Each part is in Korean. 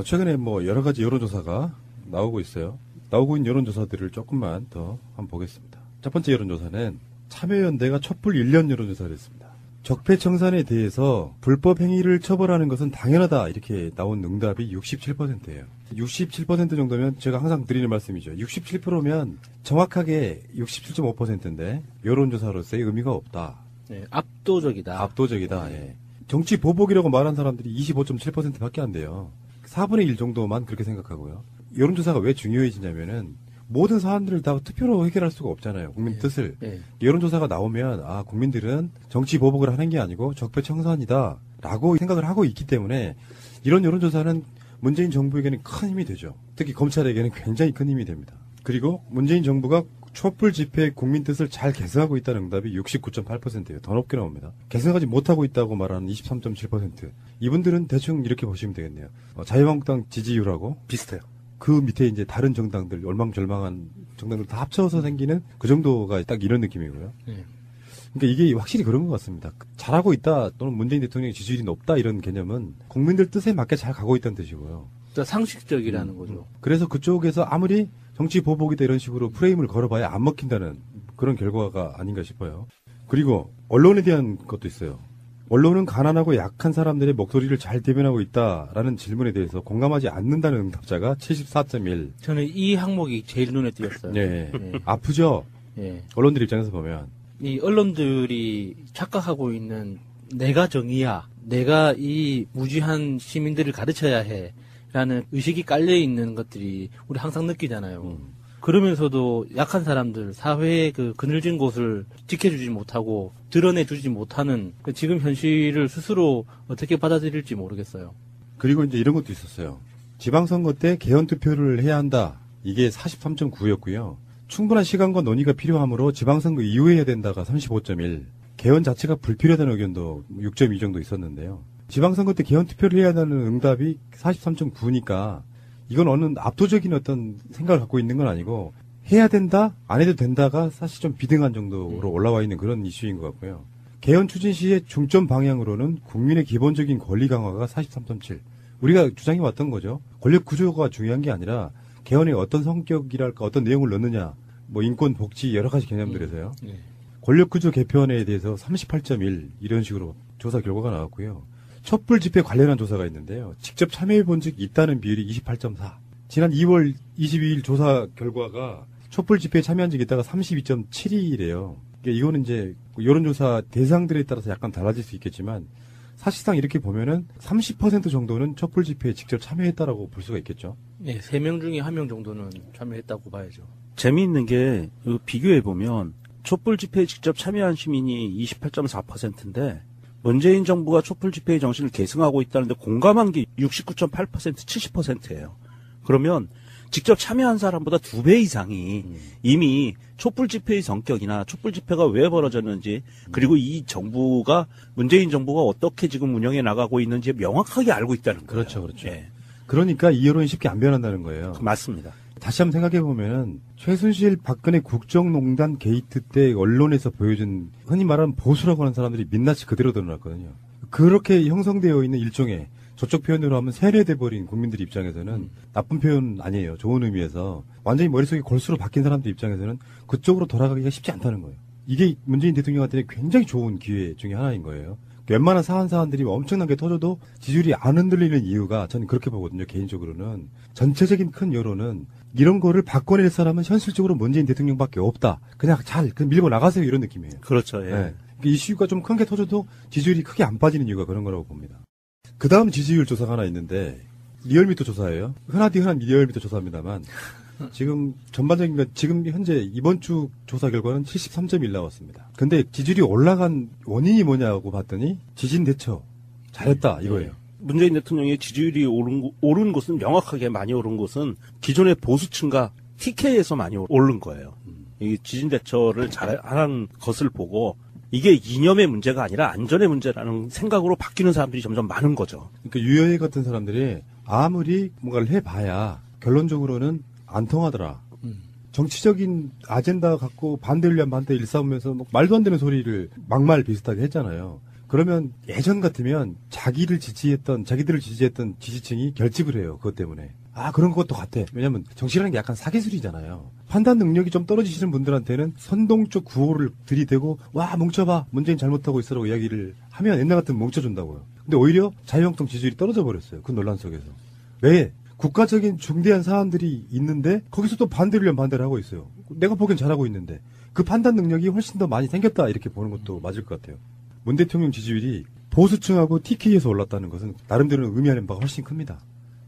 최근에 뭐 여러 가지 여론조사가 나오고 있어요. 나오고 있는 여론조사들을 조금만 더 한번 보겠습니다. 첫 번째 여론조사는 참여연대가 촛불 1년 여론조사를 했습니다. 적폐청산에 대해서 불법 행위를 처벌하는 것은 당연하다 이렇게 나온 응답이 67%예요. 67% 정도면 제가 항상 드리는 말씀이죠. 67%면 정확하게 67.5%인데 여론조사로서의 의미가 없다. 네, 압도적이다. 압도적이다. 예. 정치 보복이라고 말한 사람들이 25.7%밖에 안 돼요. 4분의 1 정도만 그렇게 생각하고요. 여론조사가 왜 중요해지냐면은 모든 사안들을 다 투표로 해결할 수가 없잖아요. 국민 뜻을. 여론조사가 나오면 국민들은 정치 보복을 하는 게 아니고 적폐청산이다 라고 생각을 하고 있기 때문에 이런 여론조사는 문재인 정부에게는 큰 힘이 되죠. 특히 검찰에게는 굉장히 큰 힘이 됩니다. 그리고 문재인 정부가 촛불 집회 국민 뜻을 잘 계승하고 있다는 응답이 69.8%예요. 더 높게 나옵니다. 계승하지 못하고 있다고 말하는 23.7%. 이분들은 대충 이렇게 보시면 되겠네요. 자유한국당 지지율하고 비슷해요. 그 밑에 이제 다른 정당들, 얼망절망한 정당들 다 합쳐서 생기는 그 정도가 딱 이런 느낌이고요. 그러니까 이게 확실히 그런 것 같습니다. 잘하고 있다 또는 문재인 대통령의 지지율이 높다 이런 개념은 국민들 뜻에 맞게 잘 가고 있다는 뜻이고요. 상식적이라는 거죠. 그래서 그쪽에서 아무리 정치 보복이다 이런 식으로 프레임을 걸어봐야 안 먹힌다는 그런 결과가 아닌가 싶어요. 그리고 언론에 대한 것도 있어요. 언론은 가난하고 약한 사람들의 목소리를 잘 대변하고 있다라는 질문에 대해서 공감하지 않는다는 응답자가 74.1. 저는 이 항목이 제일 눈에 띄었어요. 네. 아프죠? 언론들 입장에서 보면. 이 언론들이 착각하고 있는 내가 정의야, 내가 이 무지한 시민들을 가르쳐야 해 라는 의식이 깔려있는 것들이 우리 항상 느끼잖아요. 그러면서도 약한 사람들, 사회의 그 그늘진 곳을 지켜주지 못하고 드러내주지 못하는 지금 현실을 스스로 어떻게 받아들일지 모르겠어요. 그리고 이제 이런 것도 있었어요. 지방선거 때 개헌 투표를 해야 한다. 이게 43.9였고요. 충분한 시간과 논의가 필요하므로 지방선거 이후에 해야 된다가 35.1. 개헌 자체가 불필요하다는 의견도 6.2 정도 있었는데요. 지방선거 때 개헌 투표를 해야 한다는 응답이 43.9니까 이건 어느 압도적인 어떤 생각을 갖고 있는 건 아니고 해야 된다, 안 해도 된다가 사실 좀 비등한 정도로 올라와 있는 그런 이슈인 것 같고요. 개헌 추진 시의 중점 방향으로는 국민의 기본적인 권리 강화가 43.7. 우리가 주장해왔던 거죠. 권력 구조가 중요한 게 아니라 개헌의 어떤 성격이랄까 어떤 내용을 넣느냐, 뭐 인권, 복지 여러 가지 개념들에서요. 권력 구조 개편에 대해서 38.1 이런 식으로 조사 결과가 나왔고요. 촛불 집회 관련한 조사가 있는데요. 직접 참여해 본 적 있다는 비율이 28.4. 지난 2월 22일 조사 결과가 촛불 집회에 참여한 적이 있다가 32.7이래요. 이거는 이제 여론조사 대상들에 따라서 약간 달라질 수 있겠지만 사실상 이렇게 보면은 30% 정도는 촛불 집회에 직접 참여했다라고 볼 수가 있겠죠. 네, 3명 중에 1명 정도는 참여했다고 봐야죠. 재미있는 게 비교해보면 촛불 집회에 직접 참여한 시민이 28.4%인데 문재인 정부가 촛불 집회의 정신을 계승하고 있다는데 공감한 게 69.8%, 70%예요. 그러면 직접 참여한 사람보다 2배 이상이 이미 촛불 집회의 성격이나 촛불 집회가 왜 벌어졌는지 그리고 이 정부가 문재인 정부가 어떻게 지금 운영해 나가고 있는지 명확하게 알고 있다는 거예요. 그렇죠, 그렇죠. 그러니까 이 여론이 쉽게 안 변한다는 거예요. 맞습니다. 다시 한번 생각해 보면은 최순실 박근혜 국정농단 게이트 때 언론에서 보여준 흔히 말하는 보수라고 하는 사람들이 민낯이 그대로 드러났거든요. 그렇게 형성되어 있는 일종의 저쪽 표현으로 하면 세뇌돼 버린 국민들 입장에서는 나쁜 표현 아니에요. 좋은 의미에서 완전히 머릿속에 골수로 바뀐 사람들 입장에서는 그쪽으로 돌아가기가 쉽지 않다는 거예요. 이게 문재인 대통령한테는 굉장히 좋은 기회 중에 하나인 거예요. 웬만한 사안들이 엄청나게 터져도 지지율이 안 흔들리는 이유가 저는 그렇게 보거든요. 개인적으로는 전체적인 큰 여론은 이런 거를 바꿔낼 사람은 현실적으로 문재인 대통령밖에 없다. 그냥 밀고 나가세요 이런 느낌이에요. 그렇죠. 이슈가 좀 큰 게 터져도 지지율이 크게 안 빠지는 이유가 그런 거라고 봅니다. 그 다음 지지율 조사가 하나 있는데 리얼미터 조사예요. 흔한 리얼미터 조사입니다만 지금 전반적인 건 지금 현재 이번 주 조사 결과는 73.1 나왔습니다. 근데 지지율이 올라간 원인이 뭐냐고 봤더니 지진 대처 잘했다 이거예요. 문재인 대통령의 지지율이 오른 곳은 명확하게 많이 오른 곳은 기존의 보수층과 TK에서 많이 오른 거예요. 이 지진 대처를 잘하는 것을 보고 이게 이념의 문제가 아니라 안전의 문제라는 생각으로 바뀌는 사람들이 점점 많은 거죠. 그러니까 유여해 같은 사람들이 아무리 뭔가를 해봐야 결론적으로는 안 통하더라. 정치적인 아젠다 갖고 반대를 위한 반대 일삼으면서 말도 안 되는 소리를 막말 비슷하게 했잖아요. 그러면 예전 같으면 자기들을 지지했던 지지층이 결집을 해요. 그것 때문에. 아, 그런 것도 같아. 왜냐면 정치라는 게 약간 사기술이잖아요. 판단 능력이 좀 떨어지시는 분들한테는 선동적 구호를 들이대고 와 뭉쳐봐 문재인 잘못하고 있으라고 이야기를 하면 옛날 같으면 뭉쳐준다고요. 근데 오히려 자유한국당 지지율이 떨어져 버렸어요. 그 논란 속에서. 왜? 국가적인 중대한 사안들이 있는데 거기서 또 반대를 하고 있어요. 내가 보기엔 잘하고 있는데 그 판단 능력이 훨씬 더 많이 생겼다 이렇게 보는 것도 맞을 것 같아요. 문 대통령 지지율이 보수층하고 TK에서 올랐다는 것은 나름대로 의미하는 바가 훨씬 큽니다.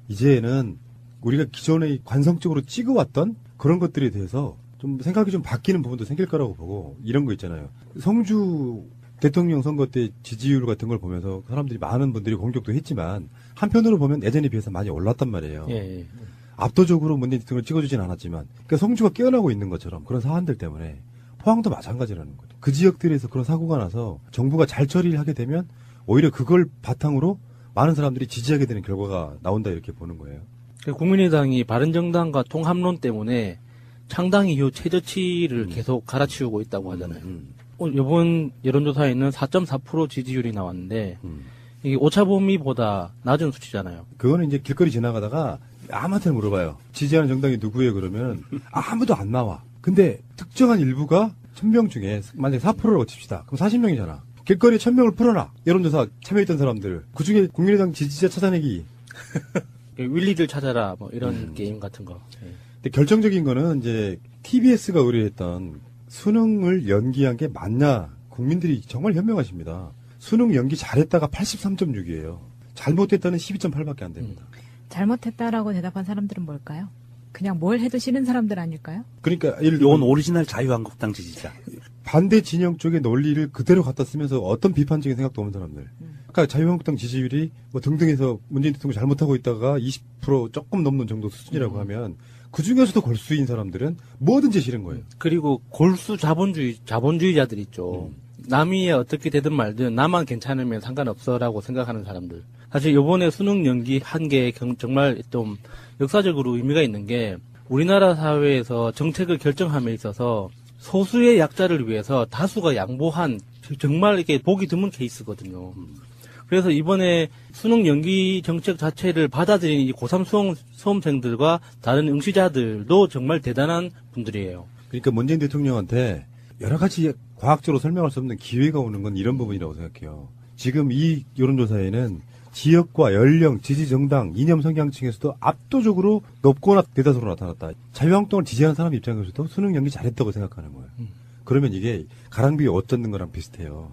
이제는 우리가 기존에 관성적으로 찍어왔던 그런 것들에 대해서 좀 생각이 좀 바뀌는 부분도 생길 거라고 보고 이런 거 있잖아요. 성주 대통령 선거 때 지지율 같은 걸 보면서 사람들이 많은 분들이 공격도 했지만 한편으로 보면 예전에 비해서 많이 올랐단 말이에요. 예. 압도적으로 문재인 대통령을 찍어주진 않았지만 그러니까 성주가 깨어나고 있는 것처럼 그런 사안들 때문에 포항도 마찬가지라는 거죠. 그 지역들에서 그런 사고가 나서 정부가 잘 처리를 하게 되면 오히려 그걸 바탕으로 많은 사람들이 지지하게 되는 결과가 나온다 이렇게 보는 거예요. 국민의당이 바른정당과 통합론 때문에 창당 이후 최저치를 계속 갈아치우고 있다고 하잖아요. 이번 여론조사에는 4.4% 지지율이 나왔는데 이게 오차범위보다 낮은 수치잖아요. 그거는 이제 길거리 지나가다가 아무한테나 물어봐요. 지지하는 정당이 누구예요? 그러면 아무도 안 나와. 근데 특정한 일부가 1000명 중에 만약에 4%라고 칩시다. 그럼 40명이잖아. 길거리에 1000명을 풀어라. 여론조사 참여했던 사람들. 그중에 국민의당 지지자 찾아내기. 윌리들 찾아라 뭐 이런 게임 같은 거. 예. 근데 결정적인 거는 이제 TBS가 의뢰했던 수능을 연기한 게 맞냐. 국민들이 정말 현명하십니다. 수능 연기 잘했다가 83.6이에요. 잘못했다는 12.8밖에 안 됩니다. 잘못했다라고 대답한 사람들은 뭘까요? 그냥 뭘 해도 싫은 사람들 아닐까요? 그러니까 이건 오리지널 자유한국당 지지자. 반대 진영 쪽의 논리를 그대로 갖다 쓰면서 어떤 비판적인 생각도 없는 사람들. 아까 자유한국당 지지율이 뭐 등등해서 문재인 대통령 잘못하고 있다가 20% 조금 넘는 정도 수준이라고 하면 그 중에서도 골수인 사람들은 뭐든지 싫은 거예요. 그리고 골수 자본주의자들 있죠. 남이 어떻게 되든 말든 나만 괜찮으면 상관없어라고 생각하는 사람들. 사실 이번에 수능 연기한 게 정말 좀 역사적으로 의미가 있는 게 우리나라 사회에서 정책을 결정함에 있어서 소수의 약자를 위해서 다수가 양보한 정말 이렇게 보기 드문 케이스거든요. 그래서 이번에 수능 연기 정책 자체를 받아들인 이 고3 수험생들과 다른 응시자들도 정말 대단한 분들이에요. 그러니까 문재인 대통령한테 여러 가지 과학적으로 설명할 수 없는 기회가 오는 건 이런 부분이라고 생각해요. 지금 이 여론조사에는 지역과 연령, 지지 정당, 이념 성향층에서도 압도적으로 높거나 대다수로 나타났다. 자유한국당을 지지하는 사람 입장에서도 수능 연기 잘했다고 생각하는 거예요. 그러면 이게 가랑비에 옷 젖는 거랑 비슷해요.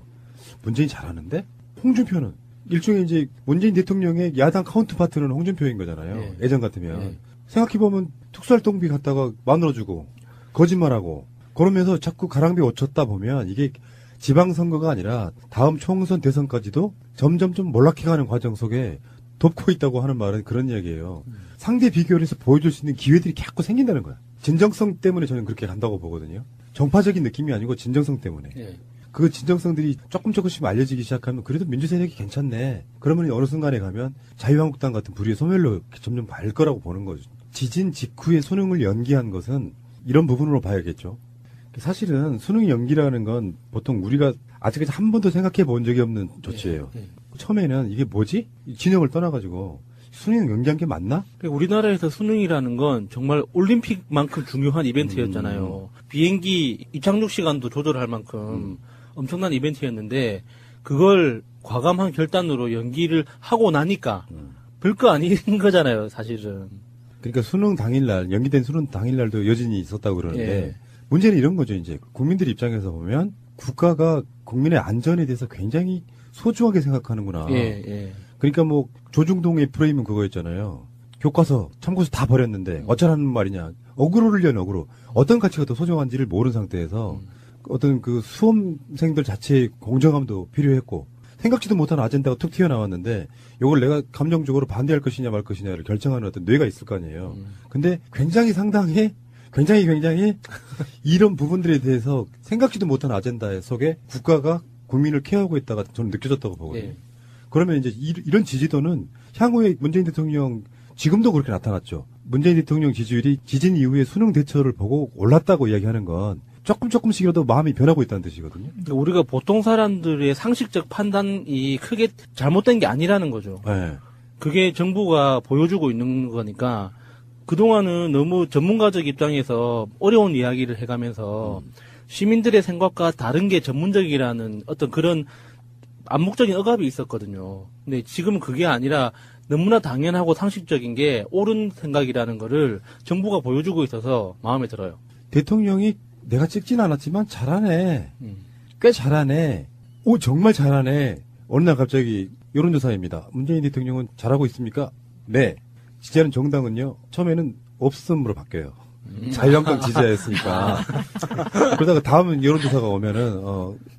문재인 잘하는데 홍준표는 일종의 이제 문재인 대통령의 야당 카운트파트는 홍준표인 거잖아요. 네. 예전 같으면. 네. 생각해보면 특수활동비 갖다가 만들어주고 거짓말하고 그러면서 자꾸 가랑비 옷 젖다 보면 이게 지방선거가 아니라 다음 총선 대선까지도 점점 좀 몰락해가는 과정 속에 돕고 있다고 하는 말은 그런 이야기예요. 상대 비교를 해서 보여줄 수 있는 기회들이 자꾸 생긴다는 거야. 진정성 때문에 저는 그렇게 간다고 보거든요. 정파적인 느낌이 아니고 진정성 때문에. 예. 그 진정성들이 조금씩 알려지기 시작하면 그래도 민주세력이 괜찮네. 그러면 어느 순간에 가면 자유한국당 같은 불의의 소멸로 점점 갈 거라고 보는 거죠. 지진 직후에 수능을 연기한 것은 이런 부분으로 봐야겠죠. 사실은 수능 연기라는 건 보통 우리가 아직까지 한 번도 생각해 본 적이 없는 조치예요. 예. 처음에는 이게 뭐지? 진영을 떠나가지고 수능 연기한 게 맞나? 우리나라에서 수능이라는 건 정말 올림픽만큼 중요한 이벤트였잖아요. 비행기 입착륙 시간도 조절할 만큼 엄청난 이벤트였는데 그걸 과감한 결단으로 연기를 하고 나니까 별거 아닌 거잖아요, 사실은. 그러니까 수능 당일날, 연기된 수능 당일날도 여진이 있었다고 그러는데 예. 문제는 이런 거죠. 이제 국민들 입장에서 보면 국가가 국민의 안전에 대해서 굉장히 소중하게 생각하는구나. 예. 그러니까 뭐 조중동의 프레임은 그거였잖아요. 교과서, 참고서 다 버렸는데 어쩌라는 말이냐. 어그로를 연 어그로. 어떤 가치가 더 소중한지를 모르는 상태에서 어떤 그 수험생들 자체의 공정함도 필요했고 생각지도 못한 아젠다가 툭 튀어나왔는데 이걸 내가 감정적으로 반대할 것이냐 말 것이냐를 결정하는 어떤 뇌가 있을 거 아니에요. 근데 굉장히 이런 부분들에 대해서 생각지도 못한 아젠다 속에 국가가 국민을 케어하고 있다가 저는 느껴졌다고 보거든요. 예. 그러면 이제 이런 지지도는 향후에 문재인 대통령 지금도 그렇게 나타났죠. 문재인 대통령 지지율이 지진 이후에 수능 대처를 보고 올랐다고 이야기하는 건 조금씩이라도 마음이 변하고 있다는 뜻이거든요. 그러니까 우리가 보통 사람들의 상식적 판단이 크게 잘못된 게 아니라는 거죠. 네. 그게 정부가 보여주고 있는 거니까 그동안은 너무 전문가적 입장에서 어려운 이야기를 해가면서 시민들의 생각과 다른 게 전문적이라는 어떤 그런 암묵적인 억압이 있었거든요. 근데 지금은 그게 아니라 너무나 당연하고 상식적인 게 옳은 생각이라는 거를 정부가 보여주고 있어서 마음에 들어요. 대통령이 내가 찍진 않았지만 잘하네. 꽤 잘하네. 오, 정말 잘하네. 어느 날 갑자기 여론조사입니다. 문재인 대통령은 잘하고 있습니까? 네. 지지하는 정당은요, 처음에는 없음으로 바뀌어요. 자유한국당 지지자였으니까. 그러다가 다음 여론조사가 오면은,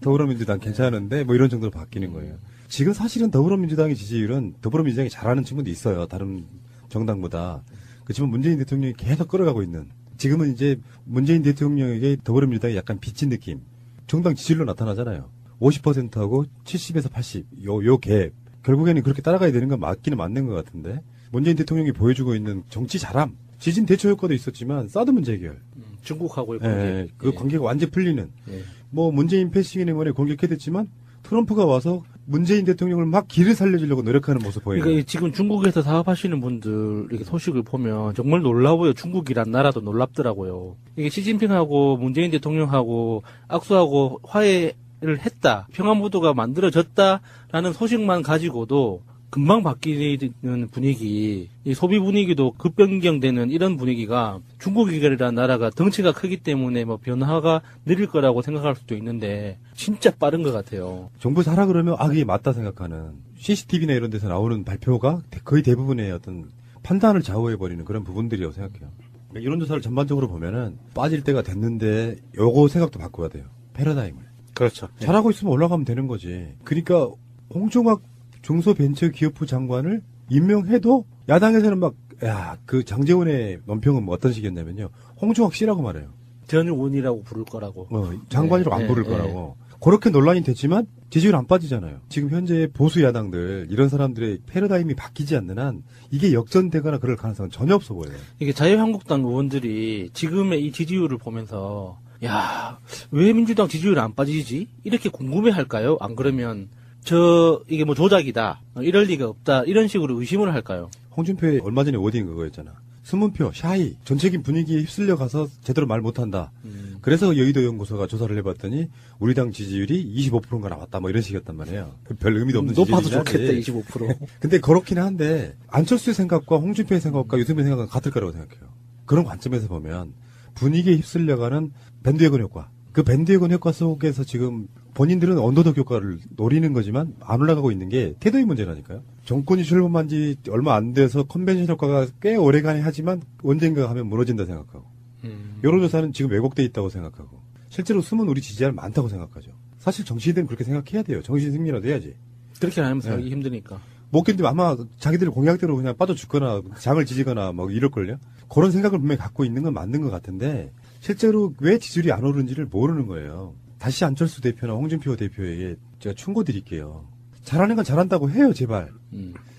더불어민주당 괜찮은데, 뭐 이런 정도로 바뀌는 거예요. 지금 사실은 더불어민주당의 지지율은 더불어민주당이 잘하는 친구도 있어요. 다른 정당보다. 그렇지만 문재인 대통령이 계속 끌어가고 있는. 지금은 이제 문재인 대통령에게 더불어민주당이 약간 빚진 느낌. 정당 지지율로 나타나잖아요. 50%하고 70에서 80. 요 갭. 결국에는 그렇게 따라가야 되는 건 맞기는 맞는 것 같은데. 문재인 대통령이 보여주고 있는 정치 잘함. 지진 대처 효과도 있었지만 사드 문제 해결. 중국하고의 관계. 관계. 그 관계가 완전 풀리는. 예. 뭐 문재인 패싱에 이번에 공격해댔지만 트럼프가 와서 문재인 대통령을 막 길을 살려주려고 노력하는 모습 보여요. 그러니까 지금 중국에서 사업하시는 분들 이렇게 소식을 보면 정말 놀라워요. 중국이란 나라도 놀랍더라고요. 이게 시진핑하고 문재인 대통령하고 악수하고 화해를 했다. 평화무드가 만들어졌다라는 소식만 가지고도 금방 바뀌는 분위기, 이 소비 분위기도 급변경되는 이런 분위기가 중국이라는 나라가 덩치가 크기 때문에 뭐 변화가 느릴 거라고 생각할 수도 있는데 진짜 빠른 것 같아요. 정부 사라 그러면 그게 맞다 생각하는 CCTV나 이런 데서 나오는 발표가 거의 대부분의 어떤 판단을 좌우해버리는 그런 부분들이라고 생각해요. 그러니까 이론조사를 전반적으로 보면은 빠질 때가 됐는데 요거 생각도 바꿔야 돼요. 패러다임을. 그렇죠. 잘하고 있으면 올라가면 되는 거지. 그러니까 홍종학 중소벤처기업부 장관을 임명해도 야당에서는 막, 야, 그 장제원의 논평은 뭐 어떤 식이었냐면요. 홍종학 씨라고 말해요. 전원이라고 부를 거라고. 장관이라고 안 부를 거라고. 그렇게 논란이 됐지만 지지율 안 빠지잖아요. 지금 현재 보수 야당들, 이런 사람들의 패러다임이 바뀌지 않는 한 이게 역전되거나 그럴 가능성은 전혀 없어 보여요. 이게 자유한국당 의원들이 지금의 이 지지율을 보면서 야, 왜 민주당 지지율이 안 빠지지? 이렇게 궁금해 할까요? 안 그러면 이게 뭐 조작이다. 이럴 리가 없다. 이런 식으로 의심을 할까요? 홍준표의 얼마 전에 워딩 그거였잖아. 숨은표, 샤이, 전체적인 분위기에 휩쓸려 가서 제대로 말 못한다. 그래서 여의도 연구소가 조사를 해봤더니 우리 당 지지율이 25%인가 나왔다. 뭐 이런 식이었단 말이에요. 별 의미도 없는 높아도 지지율이긴 좋겠다. 하지. 25%. 근데 그렇긴 한데 안철수의 생각과 홍준표의 생각과 유승민의 생각은 같을 거라고 생각해요. 그런 관점에서 보면 분위기에 휩쓸려가는 밴드웨건 효과. 그 밴드웨건 효과 속에서 지금 본인들은 언더독 효과를 노리는 거지만 안 올라가고 있는 게 태도의 문제라니까요. 정권이 출범한 지 얼마 안 돼서 컨벤션 효과가 꽤 오래간에 하지만 언젠가 하면 무너진다 생각하고 여론조사는 지금 왜곡돼 있다고 생각하고 실제로 숨은 우리 지지자는 많다고 생각하죠. 사실 정치인들은 그렇게 생각해야 돼요. 정신 승리라도 해야지. 그렇게 안 하면 살기 힘드니까. 못 견디면 아마 자기들 공약대로 그냥 빠져 죽거나 장을 지지거나 뭐 이럴걸요. 그런 생각을 분명히 갖고 있는 건 맞는 것 같은데 실제로 왜 지지율이 안 오르는지를 모르는 거예요. 다시 안철수 대표나 홍준표 대표에게 제가 충고 드릴게요. 잘하는 건 잘한다고 해요, 제발.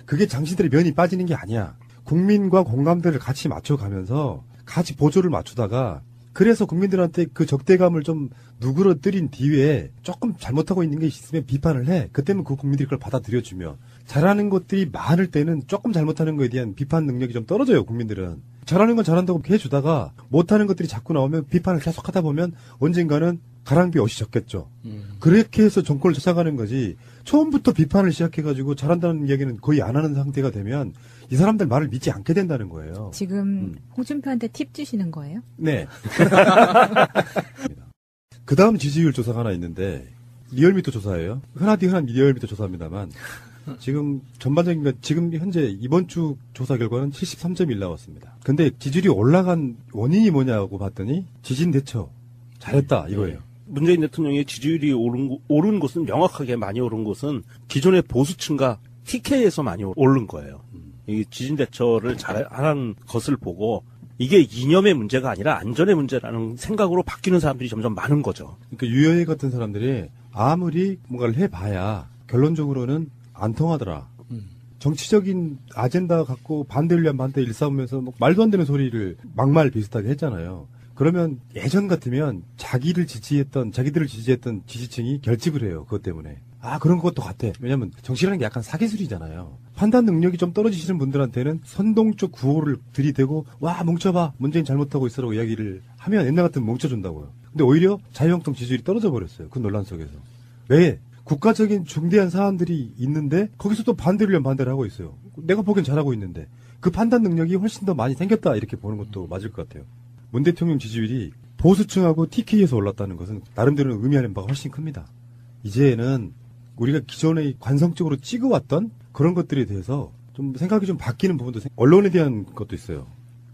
그게 당신들의 면이 빠지는 게 아니야. 국민과 공감대를 같이 맞춰가면서 같이 보조를 맞추다가 그래서 국민들한테 그 적대감을 좀 누그러뜨린 뒤에 조금 잘못하고 있는 게 있으면 비판을 해. 그때는 그 국민들이 그걸 받아들여주며 잘하는 것들이 많을 때는 조금 잘못하는 거에 대한 비판 능력이 좀 떨어져요, 국민들은. 잘하는 건 잘한다고 해주다가 못하는 것들이 자꾸 나오면 비판을 계속 하다 보면 언젠가는 가랑비 옷이 졌겠죠. 그렇게 해서 정권을 찾아가는 거지. 처음부터 비판을 시작해가지고 잘한다는 이야기는 거의 안 하는 상태가 되면 이 사람들 말을 믿지 않게 된다는 거예요. 지금 홍준표한테 팁 주시는 거예요? 네. 그 다음 지지율 조사가 하나 있는데 리얼미터 조사예요. 흔하디 흔한 리얼미터 조사입니다만 지금 전반적인 건 지금 현재 이번 주 조사 결과는 73.1 나왔습니다. 근데 지지율이 올라간 원인이 뭐냐고 봤더니 지진 대처 잘했다 이거예요. 문재인 대통령의 지지율이 오른 곳은 명확하게 많이 오른 곳은 기존의 보수층과 TK에서 많이 오른 거예요. 이 지진 대처를 잘하는 것을 보고 이게 이념의 문제가 아니라 안전의 문제라는 생각으로 바뀌는 사람들이 점점 많은 거죠. 그러니까 유여해 같은 사람들이 아무리 뭔가를 해봐야 결론적으로는 안 통하더라. 정치적인 아젠다 갖고 반대를 위한 반대 일삼으면서 말도 안 되는 소리를 막말 비슷하게 했잖아요. 그러면 예전 같으면 자기들을 지지했던 지지층이 결집을 해요. 그것 때문에. 아, 그런 것도 같아. 왜냐면 정치라는 게 약간 사기술이잖아요. 판단 능력이 좀 떨어지시는 분들한테는 선동적 구호를 들이대고 와 뭉쳐봐 문재인 잘못하고 있어라고 이야기를 하면 옛날 같으면 뭉쳐준다고요. 근데 오히려 자유한국당 지지율이 떨어져 버렸어요. 그 논란 속에서. 왜? 국가적인 중대한 사안들이 있는데 거기서 또 반대를 하고 있어요. 내가 보기엔 잘하고 있는데 그 판단 능력이 훨씬 더 많이 생겼다 이렇게 보는 것도 맞을 것 같아요. 문 대통령 지지율이 보수층하고 TK에서 올랐다는 것은 나름대로 의미하는 바가 훨씬 큽니다. 이제는 우리가 기존에 관성적으로 찍어왔던 그런 것들에 대해서 좀 생각이 좀 바뀌는 부분도 언론에 대한 것도 있어요.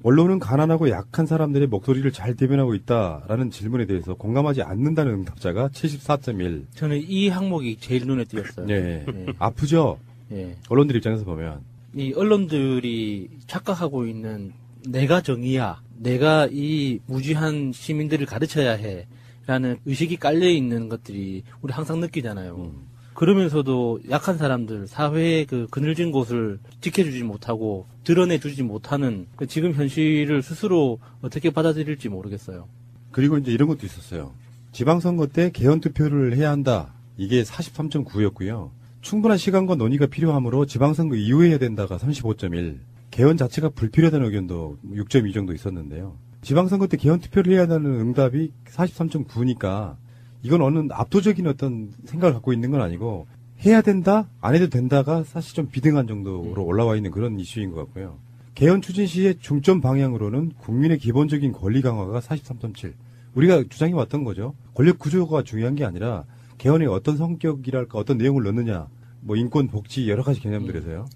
언론은 가난하고 약한 사람들의 목소리를 잘 대변하고 있다라는 질문에 대해서 공감하지 않는다는 응답자가 74.1. 저는 이 항목이 제일 눈에 띄었어요. 네. 예. 아프죠? 예. 언론들 입장에서 보면. 이 언론들이 착각하고 있는 내가 정의야, 내가 이 무지한 시민들을 가르쳐야 해 라는 의식이 깔려 있는 것들이 우리 항상 느끼잖아요. 그러면서도 약한 사람들, 사회의 그 그늘진 곳을 지켜주지 못하고 드러내주지 못하는 그 지금 현실을 스스로 어떻게 받아들일지 모르겠어요. 그리고 이제 이런 것도 있었어요. 지방선거 때 개헌 투표를 해야 한다. 이게 43.9였고요. 충분한 시간과 논의가 필요하므로 지방선거 이후에 해야 된다가 35.1. 개헌 자체가 불필요하다는 의견도 6.2 정도 있었는데요. 지방선거 때 개헌 투표를 해야 한다는 응답이 43.9니까 이건 어느 압도적인 어떤 생각을 갖고 있는 건 아니고 해야 된다, 안 해도 된다가 사실 좀 비등한 정도로 올라와 있는 그런 이슈인 것 같고요. 개헌 추진 시의 중점 방향으로는 국민의 기본적인 권리 강화가 43.7. 우리가 주장해 왔던 거죠. 권력 구조가 중요한 게 아니라 개헌에 어떤 성격이랄까 어떤 내용을 넣느냐, 뭐 인권, 복지 여러 가지 개념들에서요.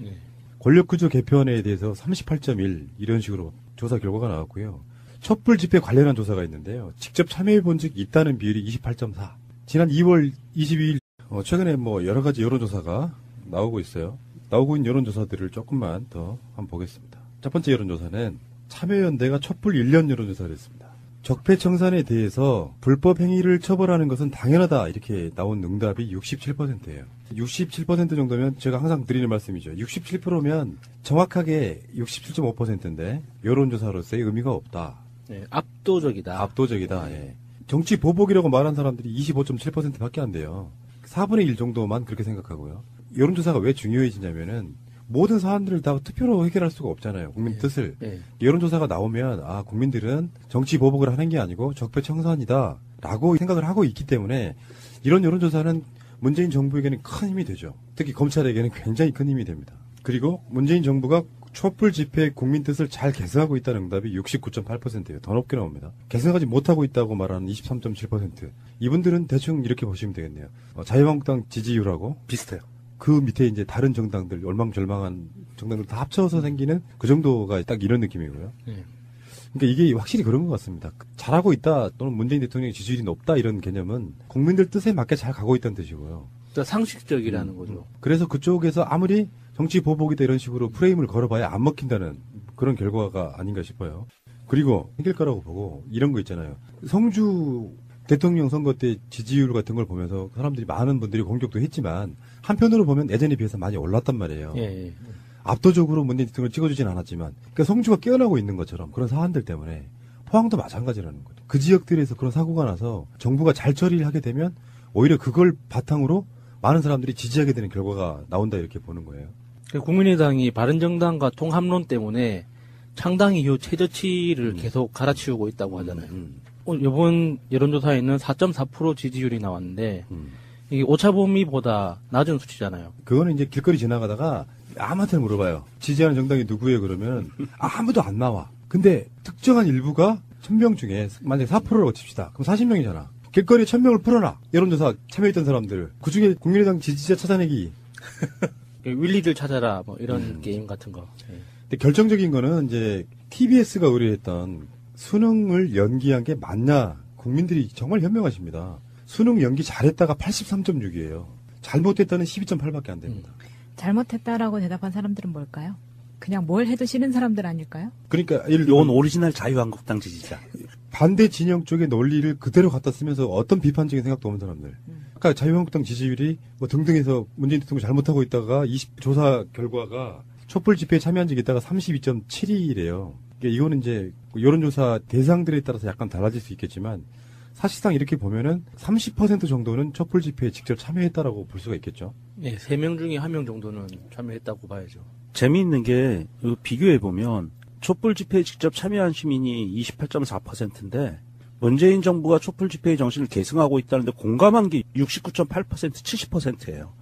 권력 구조 개편에 대해서 38.1 이런 식으로 조사 결과가 나왔고요. 촛불 집회 관련한 조사가 있는데요. 직접 참여해 본 적 있다는 비율이 28.4. 지난 2월 22일 최근에 뭐 여러 가지 여론조사가 나오고 있어요. 나오고 있는 여론조사들을 조금만 더 한번 보겠습니다. 첫 번째 여론조사는 참여연대가 촛불 1년 여론조사를 했습니다. 적폐청산에 대해서 불법 행위를 처벌하는 것은 당연하다 이렇게 나온 응답이 67%예요. 67% 정도면 제가 항상 드리는 말씀이죠. 67%면 정확하게 67.5%인데 여론조사로서의 의미가 없다. 네, 압도적이다. 압도적이다. 예. 정치 보복이라고 말한 사람들이 25.7%밖에 안 돼요. 4분의 1 정도만 그렇게 생각하고요. 여론조사가 왜 중요해지냐면은 모든 사안들을 다 투표로 해결할 수가 없잖아요. 국민 뜻을. 여론조사가 나오면 아 국민들은 정치 보복을 하는 게 아니고 적폐청산이다 라고 생각을 하고 있기 때문에 이런 여론조사는 문재인 정부에게는 큰 힘이 되죠. 특히 검찰에게는 굉장히 큰 힘이 됩니다. 그리고 문재인 정부가 촛불 집회 국민 뜻을 잘 계승하고 있다는 응답이 69.8%예요. 더 높게 나옵니다. 계승하지 못하고 있다고 말하는 23.7%. 이분들은 대충 이렇게 보시면 되겠네요. 자유한국당 지지율하고 비슷해요. 그 밑에 이제 다른 정당들, 얼망절망한 정당들 다 합쳐서 생기는 그 정도가 딱 이런 느낌이고요. 그러니까 이게 확실히 그런 것 같습니다. 잘하고 있다 또는 문재인 대통령의 지지율이 높다 이런 개념은 국민들 뜻에 맞게 잘 가고 있다는 뜻이고요. 또 상식적이라는 거죠. 그래서 그쪽에서 아무리 정치 보복이다 이런 식으로 프레임을 걸어봐야 안 먹힌다는 그런 결과가 아닌가 싶어요. 그리고 생길 거라고 보고 이런 거 있잖아요. 성주 대통령 선거 때 지지율 같은 걸 보면서 사람들이 많은 분들이 공격도 했지만 한편으로 보면 예전에 비해서 많이 올랐단 말이에요. 예. 압도적으로 문재인 대통령을 찍어주진 않았지만 그러니까 성주가 깨어나고 있는 것처럼 그런 사안들 때문에 포항도 마찬가지라는 거죠. 그 지역들에서 그런 사고가 나서 정부가 잘 처리를 하게 되면 오히려 그걸 바탕으로 많은 사람들이 지지하게 되는 결과가 나온다 이렇게 보는 거예요. 국민의당이 바른정당과 통합론 때문에 창당 이후 최저치를 계속 갈아치우고 있다고 하잖아요. 이번 여론조사에는 4.4% 지지율이 나왔는데 이게 오차범위보다 낮은 수치잖아요. 그거는 이제 길거리 지나가다가 아무한테 물어봐요. 지지하는 정당이 누구예요? 그러면 아무도 안 나와. 근데 특정한 일부가 1000명 중에 만약에 4%라고 칩시다. 그럼 40명이잖아. 길거리에 1000명을 풀어놔. 여론조사 참여했던 사람들. 그중에 국민의당 지지자 찾아내기. 윌리들 찾아라 뭐 이런 게임 같은 거. 근데 결정적인 거는 이제 TBS가 의뢰했던 수능을 연기한 게 맞냐. 국민들이 정말 현명하십니다. 수능 연기 잘했다가 83.6이에요. 잘못했다는 12.8밖에 안 됩니다. 잘못했다라고 대답한 사람들은 뭘까요? 그냥 뭘 해도 싫은 사람들 아닐까요? 그러니까 이건 오리지널 자유한국당 지지자. 반대 진영 쪽의 논리를 그대로 갖다 쓰면서 어떤 비판적인 생각도 없는 사람들. 그러니까 자유한국당 지지율이 뭐 등등해서 문재인 대통령 잘못하고 있다가 조사 결과가 촛불 집회에 참여한 적이 있다가 32.7이래요. 그러니까 이거는 이제 여론조사 대상들에 따라서 약간 달라질 수 있겠지만 사실상 이렇게 보면은 30% 정도는 촛불 집회에 직접 참여했다라고 볼 수가 있겠죠. 네, 3명 중에 1명 정도는 참여했다고 봐야죠. 재미있는 게 비교해 보면 촛불 집회에 직접 참여한 시민이 28.4%인데 문재인 정부가 촛불 집회의 정신을 계승하고 있다는데 공감한 게 69.8% 70%예요.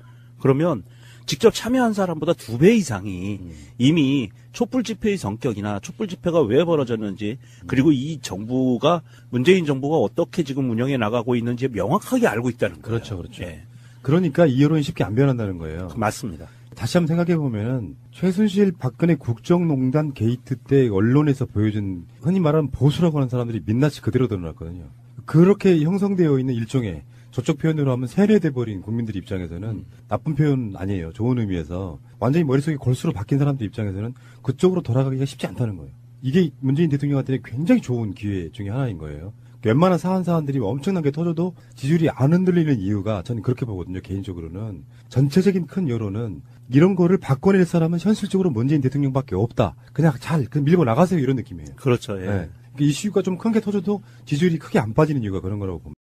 그러면 직접 참여한 사람보다 2배 이상이 이미 촛불 집회의 성격이나 촛불 집회가 왜 벌어졌는지 그리고 이 정부가 문재인 정부가 어떻게 지금 운영해 나가고 있는지 명확하게 알고 있다는 거예요. 그렇죠, 그렇죠. 예, 그러니까 이 여론이 쉽게 안 변한다는 거예요. 맞습니다. 다시 한번 생각해 보면은 최순실 박근혜 국정농단 게이트 때 언론에서 보여준 흔히 말하는 보수라고 하는 사람들이 민낯이 그대로 드러났거든요. 그렇게 형성되어 있는 일종의 저쪽 표현으로 하면 세뇌돼 버린 국민들 입장에서는 나쁜 표현 아니에요. 좋은 의미에서 완전히 머릿속에 골수로 박힌 사람들 입장에서는 그쪽으로 돌아가기가 쉽지 않다는 거예요. 이게 문재인 대통령한테는 굉장히 좋은 기회 중에 하나인 거예요. 웬만한 사안들이 엄청나게 터져도 지지율이 안 흔들리는 이유가 저는 그렇게 보거든요. 개인적으로는 전체적인 큰 여론은 이런 거를 바꿔낼 사람은 현실적으로 문재인 대통령밖에 없다. 그냥 잘 밀고 나가세요 이런 느낌이에요. 그렇죠. 예. 네. 이슈가 좀 큰 게 터져도 지지율이 크게 안 빠지는 이유가 그런 거라고 봅니다.